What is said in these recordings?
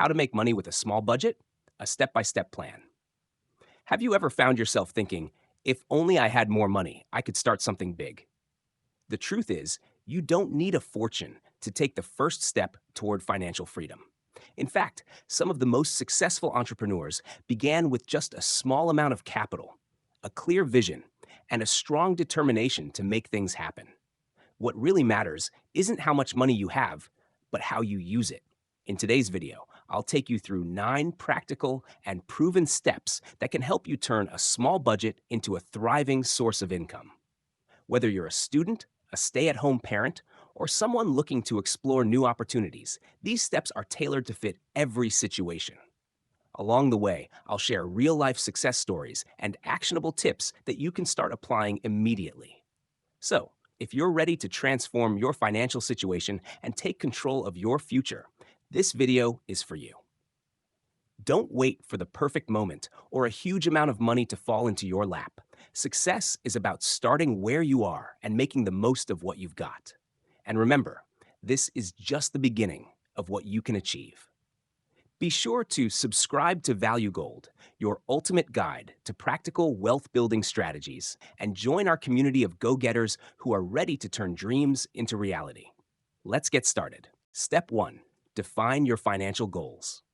How to make money with a small budget, a step-by-step plan. Have you ever found yourself thinking, if only I had more money, I could start something big? The truth is, you don't need a fortune to take the first step toward financial freedom. In fact, some of the most successful entrepreneurs began with just a small amount of capital, a clear vision, and a strong determination to make things happen. What really matters isn't how much money you have, but how you use it. In today's video, I'll take you through 9 practical and proven steps that can help you turn a small budget into a thriving source of income. Whether you're a student, a stay-at-home parent, or someone looking to explore new opportunities, these steps are tailored to fit every situation. Along the way, I'll share real-life success stories and actionable tips that you can start applying immediately. So, if you're ready to transform your financial situation and take control of your future, this video is for you. Don't wait for the perfect moment or a huge amount of money to fall into your lap. Success is about starting where you are and making the most of what you've got. And remember, this is just the beginning of what you can achieve. Be sure to subscribe to ValueGold, your ultimate guide to practical wealth-building strategies, and join our community of go-getters who are ready to turn dreams into reality. Let's get started. Step 1. Define your financial goals.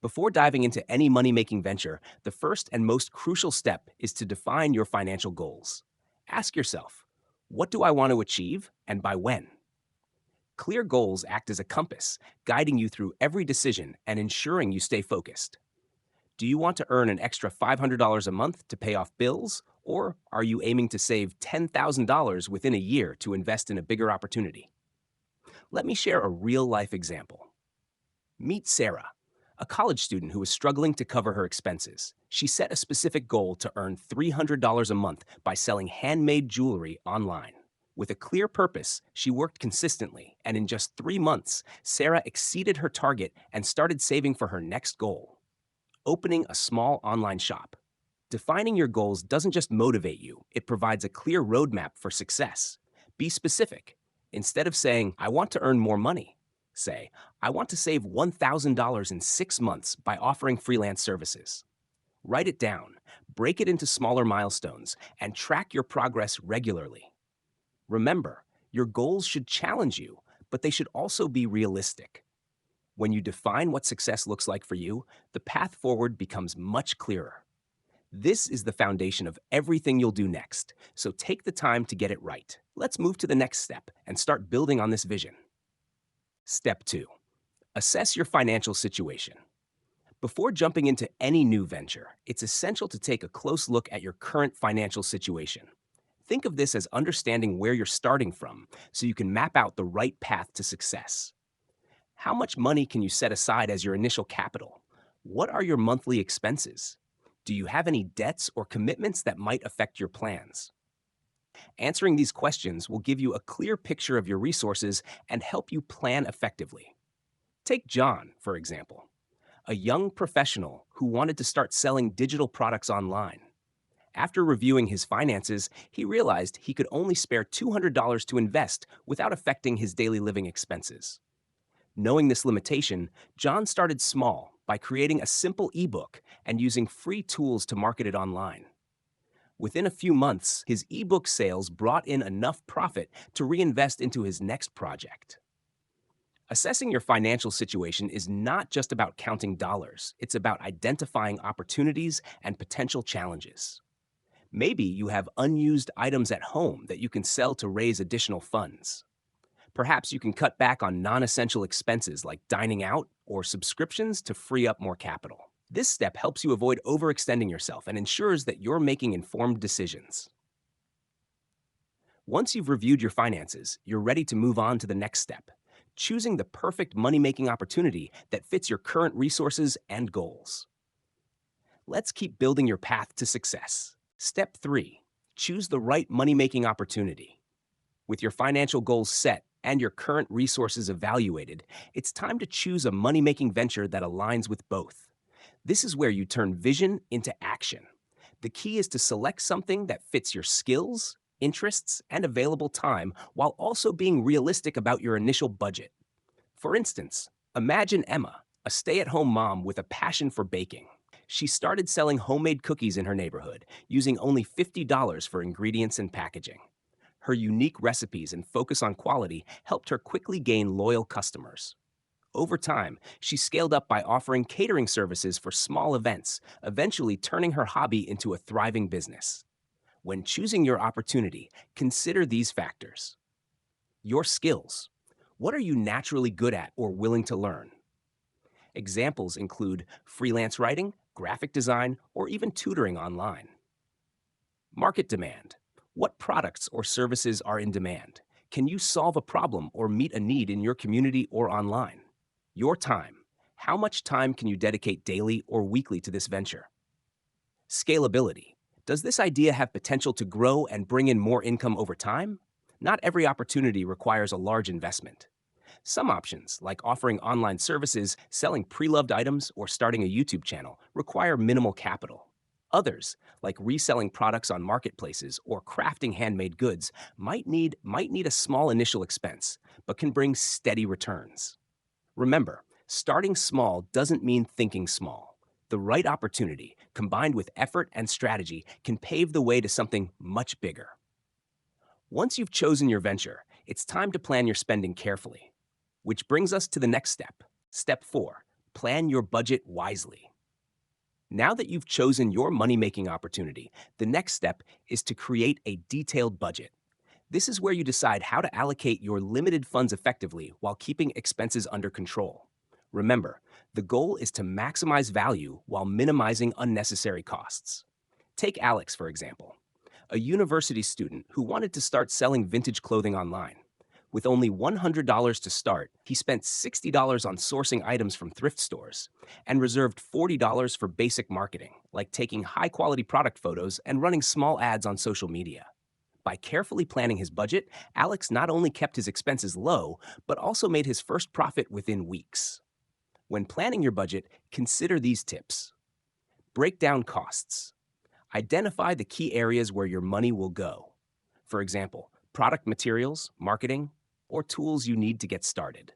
Before diving into any money-making venture, the first and most crucial step is to define your financial goals. Ask yourself, what do I want to achieve and by when? Clear goals act as a compass, guiding you through every decision and ensuring you stay focused. Do you want to earn an extra $500 a month to pay off bills, or are you aiming to save $10,000 within a year to invest in a bigger opportunity? Let me share a real-life example. Meet Sarah, a college student who was struggling to cover her expenses. She set a specific goal to earn $300 a month by selling handmade jewelry online. With a clear purpose, she worked consistently, and in just 3 months, Sarah exceeded her target and started saving for her next goal: opening a small online shop. Defining your goals doesn't just motivate you, it provides a clear roadmap for success. Be specific. Instead of saying, I want to earn more money, say, I want to save $1,000 in 6 months by offering freelance services. Write it down, break it into smaller milestones, and track your progress regularly. Remember, your goals should challenge you, but they should also be realistic. When you define what success looks like for you, the path forward becomes much clearer. This is the foundation of everything you'll do next, so take the time to get it right. Let's move to the next step and start building on this vision. Step 2. Assess your financial situation. Before jumping into any new venture, it's essential to take a close look at your current financial situation. Think of this as understanding where you're starting from so you can map out the right path to success. How much money can you set aside as your initial capital? What are your monthly expenses? Do you have any debts or commitments that might affect your plans? Answering these questions will give you a clear picture of your resources and help you plan effectively. Take John, for example, a young professional who wanted to start selling digital products online. After reviewing his finances, he realized he could only spare $200 to invest without affecting his daily living expenses. Knowing this limitation, John started small by creating a simple ebook and using free tools to market it online. Within a few months, his ebook sales brought in enough profit to reinvest into his next project. Assessing your financial situation is not just about counting dollars, it's about identifying opportunities and potential challenges. Maybe you have unused items at home that you can sell to raise additional funds. Perhaps you can cut back on non-essential expenses like dining out or subscriptions to free up more capital. This step helps you avoid overextending yourself and ensures that you're making informed decisions. Once you've reviewed your finances, you're ready to move on to the next step: choosing the perfect money-making opportunity that fits your current resources and goals. Let's keep building your path to success. Step 3. Choose the right money-making opportunity. With your financial goals set and your current resources evaluated, it's time to choose a money-making venture that aligns with both. This is where you turn vision into action. The key is to select something that fits your skills, interests, and available time while also being realistic about your initial budget. For instance, imagine Emma, a stay at home mom with a passion for baking. She started selling homemade cookies in her neighborhood, using only $50 for ingredients and packaging. Her unique recipes and focus on quality helped her quickly gain loyal customers. Over time, she scaled up by offering catering services for small events, eventually turning her hobby into a thriving business. When choosing your opportunity, consider these factors: your skills. What are you naturally good at or willing to learn? Examples include freelance writing, graphic design, or even tutoring online. Market demand. What products or services are in demand? Can you solve a problem or meet a need in your community or online? Your time. How much time can you dedicate daily or weekly to this venture? Scalability. Does this idea have potential to grow and bring in more income over time? Not every opportunity requires a large investment. Some options, like offering online services, selling pre-loved items, or starting a YouTube channel, require minimal capital. Others, like reselling products on marketplaces or crafting handmade goods, might need a small initial expense, but can bring steady returns. Remember, starting small doesn't mean thinking small. The right opportunity, combined with effort and strategy, can pave the way to something much bigger. Once you've chosen your venture, it's time to plan your spending carefully. Which brings us to the next step. Step 4. Plan your budget wisely. Now that you've chosen your money-making opportunity, the next step is to create a detailed budget. This is where you decide how to allocate your limited funds effectively while keeping expenses under control. Remember, the goal is to maximize value while minimizing unnecessary costs. Take Alex, for example, a university student who wanted to start selling vintage clothing online. With only $100 to start, he spent $60 on sourcing items from thrift stores and reserved $40 for basic marketing, like taking high-quality product photos and running small ads on social media. By carefully planning his budget, Alex not only kept his expenses low, but also made his first profit within weeks. When planning your budget, consider these tips. Break down costs. Identify the key areas where your money will go. For example, product materials, marketing, or tools you need to get started.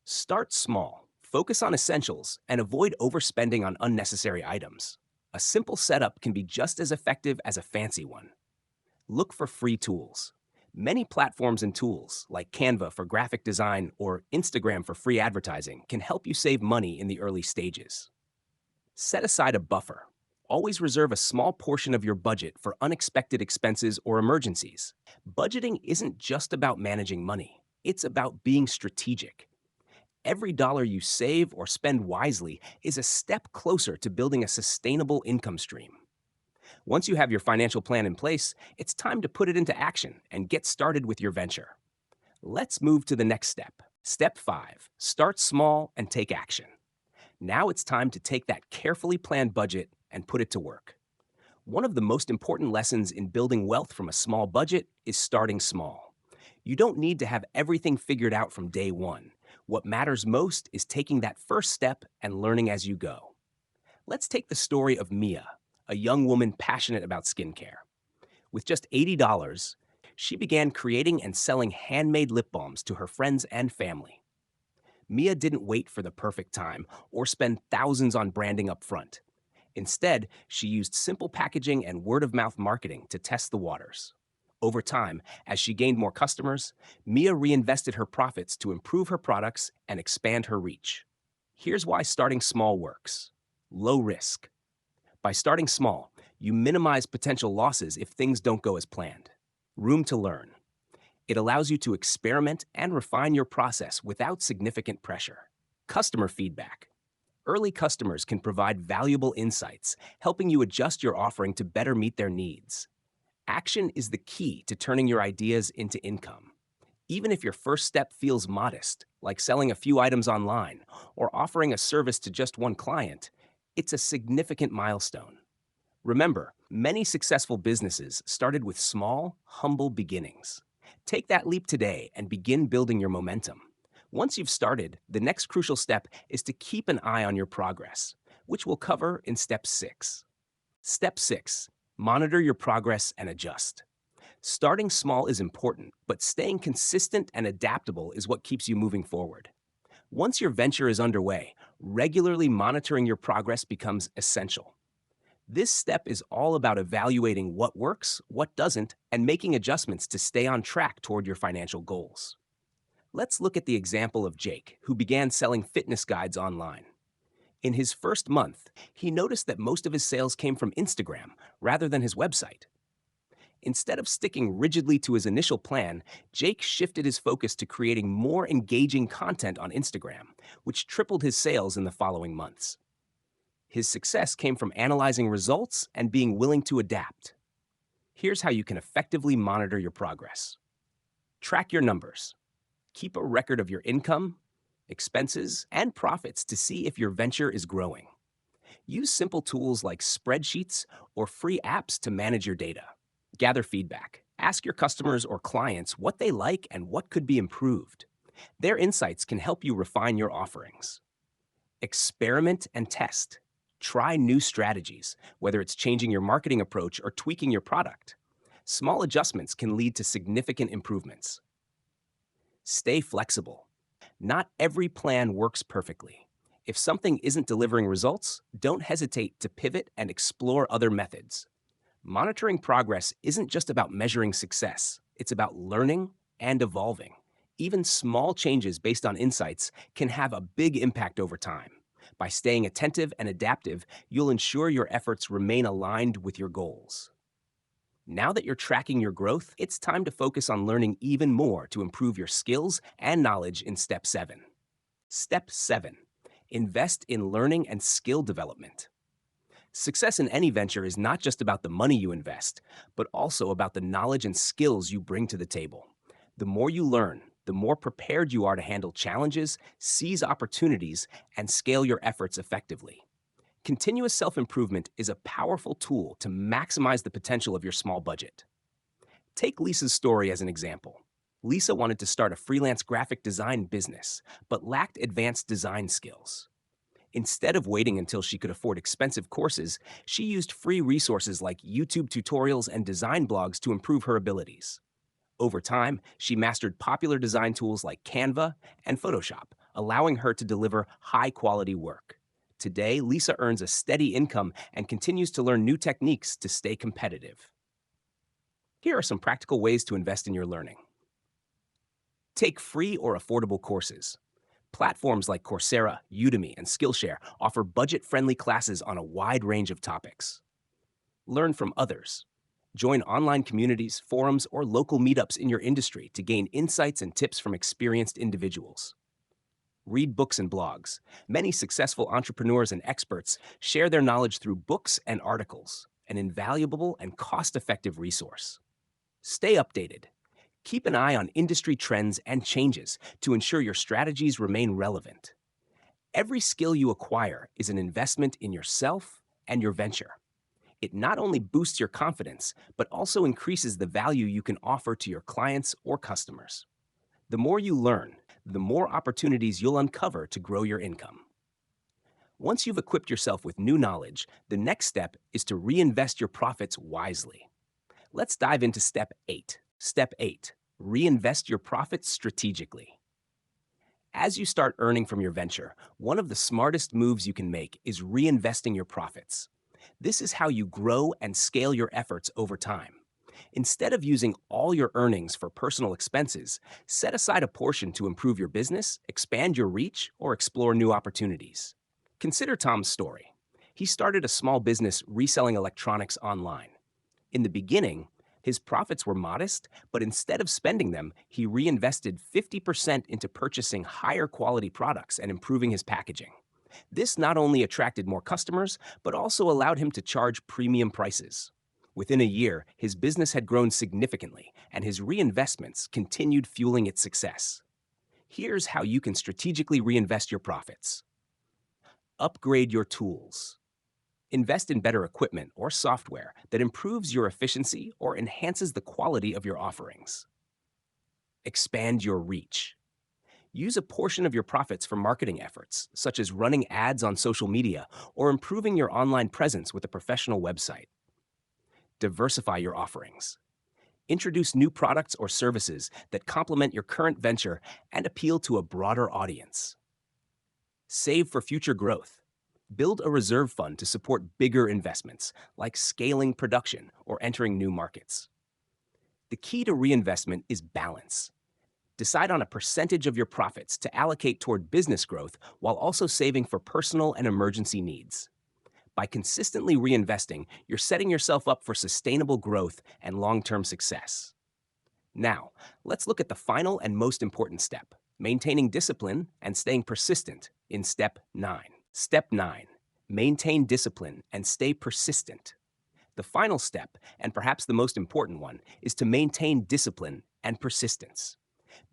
Start small, focus on essentials, and avoid overspending on unnecessary items. A simple setup can be just as effective as a fancy one. Look for free tools. Many platforms and tools, like Canva for graphic design or Instagram for free advertising, can help you save money in the early stages. Set aside a buffer. Always reserve a small portion of your budget for unexpected expenses or emergencies. Budgeting isn't just about managing money, it's about being strategic. Every dollar you save or spend wisely is a step closer to building a sustainable income stream. Once you have your financial plan in place, it's time to put it into action and get started with your venture. Let's move to the next step. Step 5. Start small and take action. Now it's time to take that carefully planned budget and put it to work. One of the most important lessons in building wealth from a small budget is starting small. You don't need to have everything figured out from day one. What matters most is taking that first step and learning as you go. Let's take the story of Mia, a young woman passionate about skincare. With just $80, she began creating and selling handmade lip balms to her friends and family. Mia didn't wait for the perfect time or spend thousands on branding up front. Instead, she used simple packaging and word-of-mouth marketing to test the waters. Over time, as she gained more customers, Mia reinvested her profits to improve her products and expand her reach. Here's why starting small works. Low risk. By starting small, you minimize potential losses if things don't go as planned. Room to learn. It allows you to experiment and refine your process without significant pressure. Customer feedback. Early customers can provide valuable insights, helping you adjust your offering to better meet their needs. Action is the key to turning your ideas into income. Even if your first step feels modest, like selling a few items online or offering a service to just one client, it's a significant milestone. Remember, many successful businesses started with small, humble beginnings. Take that leap today and begin building your momentum. Once you've started, the next crucial step is to keep an eye on your progress, which we'll cover in Step 6. Step 6. Monitor your progress and adjust. Starting small is important, but staying consistent and adaptable is what keeps you moving forward. Once your venture is underway, regularly monitoring your progress becomes essential. This step is all about evaluating what works, what doesn't, and making adjustments to stay on track toward your financial goals. Let's look at the example of Jake, who began selling fitness guides online. In his first month, he noticed that most of his sales came from Instagram rather than his website. Instead of sticking rigidly to his initial plan, Jake shifted his focus to creating more engaging content on Instagram, which tripled his sales in the following months. His success came from analyzing results and being willing to adapt. Here's how you can effectively monitor your progress. Track your numbers. Keep a record of your income, expenses, and profits to see if your venture is growing. Use simple tools like spreadsheets or free apps to manage your data. Gather feedback. Ask your customers or clients what they like and what could be improved. Their insights can help you refine your offerings. Experiment and test. Try new strategies, whether it's changing your marketing approach or tweaking your product. Small adjustments can lead to significant improvements. Stay flexible. Not every plan works perfectly. If something isn't delivering results, don't hesitate to pivot and explore other methods. Monitoring progress isn't just about measuring success, it's about learning and evolving. Even small changes based on insights can have a big impact over time. By staying attentive and adaptive, you'll ensure your efforts remain aligned with your goals. Now that you're tracking your growth, it's time to focus on learning even more to improve your skills and knowledge in Step 7. Step 7. Invest in learning and skill development. Success in any venture is not just about the money you invest, but also about the knowledge and skills you bring to the table. The more you learn, the more prepared you are to handle challenges, seize opportunities, and scale your efforts effectively. Continuous self-improvement is a powerful tool to maximize the potential of your small budget. Take Lisa's story as an example. Lisa wanted to start a freelance graphic design business, but lacked advanced design skills. Instead of waiting until she could afford expensive courses, she used free resources like YouTube tutorials and design blogs to improve her abilities. Over time, she mastered popular design tools like Canva and Photoshop, allowing her to deliver high-quality work. Today, Lisa earns a steady income and continues to learn new techniques to stay competitive. Here are some practical ways to invest in your learning. Take free or affordable courses. Platforms like Coursera, Udemy, and Skillshare offer budget-friendly classes on a wide range of topics. Learn from others. Join online communities, forums, or local meetups in your industry to gain insights and tips from experienced individuals. Read books and blogs. Many successful entrepreneurs and experts share their knowledge through books and articles, an invaluable and cost-effective resource. Stay updated. Keep an eye on industry trends and changes to ensure your strategies remain relevant. Every skill you acquire is an investment in yourself and your venture. It not only boosts your confidence, but also increases the value you can offer to your clients or customers. The more you learn, the more opportunities you'll uncover to grow your income. Once you've equipped yourself with new knowledge, the next step is to reinvest your profits wisely. Let's dive into Step 8. Step 8. Reinvest your profits strategically. As you start earning from your venture, one of the smartest moves you can make is reinvesting your profits. This is how you grow and scale your efforts over time. Instead of using all your earnings for personal expenses, set aside a portion to improve your business, expand your reach, or explore new opportunities. Consider Tom's story. He started a small business reselling electronics online. In the beginning, his profits were modest, but instead of spending them, he reinvested 50% into purchasing higher quality products and improving his packaging. This not only attracted more customers, but also allowed him to charge premium prices. Within a year, his business had grown significantly, and his reinvestments continued fueling its success. Here's how you can strategically reinvest your profits. Upgrade your tools. Invest in better equipment or software that improves your efficiency or enhances the quality of your offerings. Expand your reach. Use a portion of your profits for marketing efforts, such as running ads on social media or improving your online presence with a professional website. Diversify your offerings. Introduce new products or services that complement your current venture and appeal to a broader audience. Save for future growth. Build a reserve fund to support bigger investments, like scaling production or entering new markets. The key to reinvestment is balance. Decide on a percentage of your profits to allocate toward business growth while also saving for personal and emergency needs. By consistently reinvesting, you're setting yourself up for sustainable growth and long-term success. Now, let's look at the final and most important step, maintaining discipline and staying persistent in Step 9. Step 9. Maintain discipline and stay persistent. The final step, and perhaps the most important one, is to maintain discipline and persistence.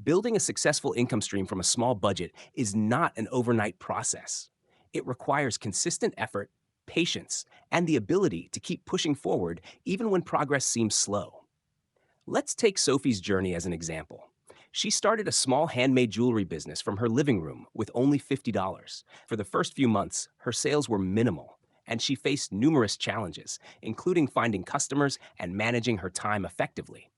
Building a successful income stream from a small budget is not an overnight process. It requires consistent effort, patience, and the ability to keep pushing forward even when progress seems slow. Let's take Sophie's journey as an example. She started a small handmade jewelry business from her living room with only $50. For the first few months, her sales were minimal, and she faced numerous challenges, including finding customers and managing her time effectively.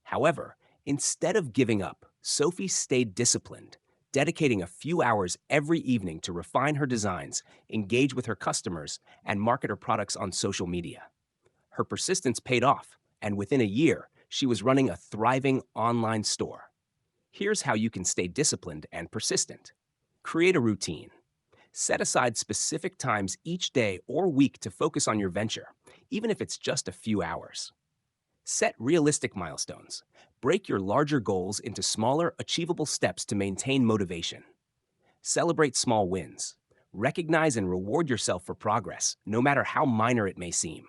However, instead of giving up, Sophie stayed disciplined, dedicating a few hours every evening to refine her designs, engage with her customers, and market her products on social media. Her persistence paid off, and within a year, she was running a thriving online store. Here's how you can stay disciplined and persistent. Create a routine. Set aside specific times each day or week to focus on your venture, even if it's just a few hours. Set realistic milestones. Break your larger goals into smaller, achievable steps to maintain motivation. Celebrate small wins. Recognize and reward yourself for progress, no matter how minor it may seem.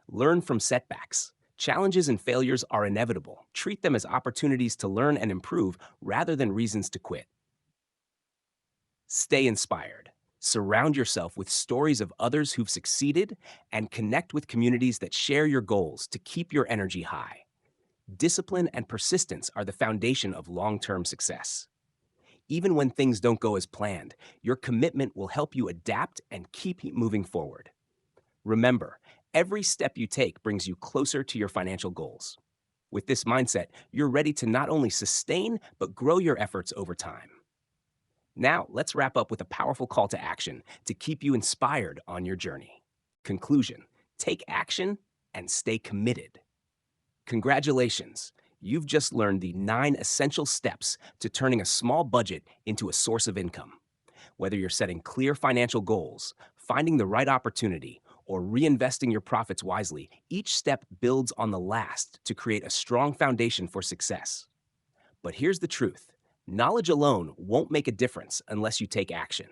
Learn from setbacks. Challenges and failures are inevitable. Treat them as opportunities to learn and improve rather than reasons to quit. Stay inspired. Surround yourself with stories of others who've succeeded and connect with communities that share your goals to keep your energy high. Discipline and persistence are the foundation of long-term success. Even when things don't go as planned, your commitment will help you adapt and keep moving forward. Remember, every step you take brings you closer to your financial goals. With this mindset, you're ready to not only sustain, but grow your efforts over time. Now, let's wrap up with a powerful call to action to keep you inspired on your journey. Conclusion: take action and stay committed. Congratulations! You've just learned the 9 essential steps to turning a small budget into a source of income. Whether you're setting clear financial goals, finding the right opportunity, or reinvesting your profits wisely, each step builds on the last to create a strong foundation for success. But here's the truth: knowledge alone won't make a difference unless you take action.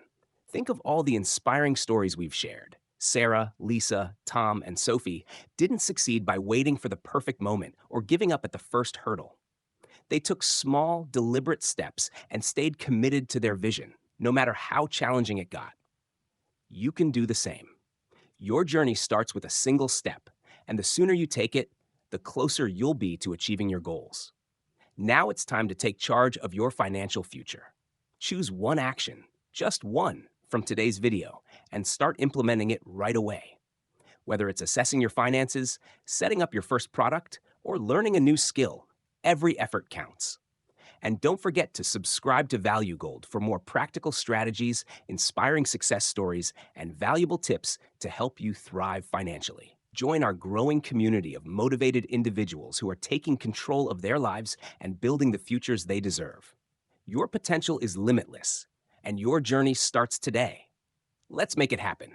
Think of all the inspiring stories we've shared. Sarah, Lisa, Tom, and Sophie didn't succeed by waiting for the perfect moment or giving up at the first hurdle. They took small, deliberate steps and stayed committed to their vision, no matter how challenging it got. You can do the same. Your journey starts with a single step, and the sooner you take it, the closer you'll be to achieving your goals. Now it's time to take charge of your financial future. Choose one action, just one, from today's video, and start implementing it right away. Whether it's assessing your finances, setting up your first product, or learning a new skill, every effort counts. And don't forget to subscribe to ValueGold for more practical strategies, inspiring success stories, and valuable tips to help you thrive financially. Join our growing community of motivated individuals who are taking control of their lives and building the futures they deserve. Your potential is limitless, and your journey starts today. Let's make it happen.